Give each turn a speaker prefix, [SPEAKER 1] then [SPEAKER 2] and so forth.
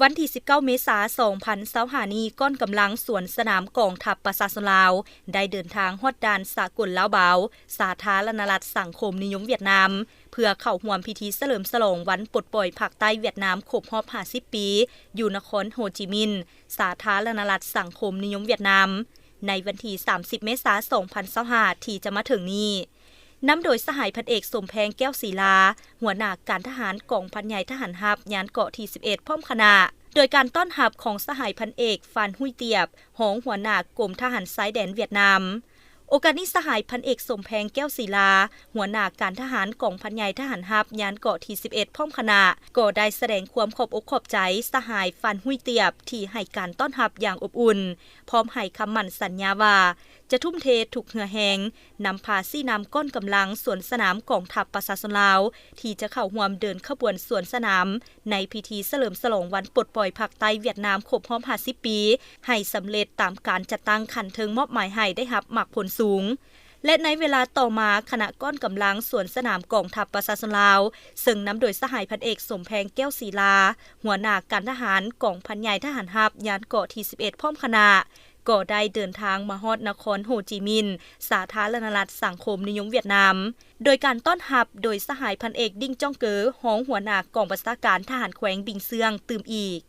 [SPEAKER 1] วันที่19 เมษายน 2025 นี้ก้อนกำลังสวนสนามกองทัพประชาชนลาวได้เดินทางฮอดด่านสากลลาวเบาสาธารณรัฐสังคมนิยมเวียดนามเพื่อเข้าร่วมพิธีเฉลิมฉลองวันปลดปล่อยภาคใต้เวียดนามครบรอบ50 ปีอยู่นครโฮจิมินห์สาธารณรัฐสังคมนิยมเวียดนามในวันที่30 เมษายน 2025 ที่จะมาถึงนี้นำโดยสหายพันเอกสมแพงแก้วศรีลาหัวหน้าการทหารกองพันใหญ่ทหารฮับยานเกาะที่11พร้อมคณะโดยการต้อนรับของสหายพันเอกฟานหุยเตียบหองหัวหน้ากรมทหารชายแดนเวียดนามโอกาสนี้สหายพันเอกสมแพงแก้วศรีลาหัวหน้าการทหารกองพันใหญ่ทหารฮับยานเกาะที่11พร้อมคณะก็ได้แสดงความขอบอกขอบใจสหายฟานหุยเตียบที่ให้การต้อนรับอย่างอบอุ่นพร้อมให้คำมั่นสัญญาว่าจะทุ่มเททุกเหือแหงนำพาซี่นำก้อนกำลังสวนสนามกองทัพประชาชนลาวที่จะเข้าร่วมเดินขบวนสวนสนามในพิธีเฉลิมฉลองวันปลดปล่อยภาคใต้เวียดนามครบรอบ50 ปีให้สำเร็จตามการจัดตั้งขันเทิงมอบหมายให้ได้รับมรรคผลสูงและในเวลาต่อมาคณะก้อนกำลังสวนสนามกองทัพประชาชนลาวซึ่งนำโดยสหายพันเอกสมแพงแก้วศรีลาหัวหน้าการทหารกองพันใหญ่ทหารฮับยานเกาะที่11พร้อมคณะก็ได้เดินทางมาฮอดนครโฮจิมินห์สาธารณรัฐสังคมนิยมเวียดนามโดยการต้อนรับโดยสหายพันเอกดิ้งจ้องเก๋อหองหัวหน้ากองบัญชาการทหารแขวงบิงเซียงตื่มอีก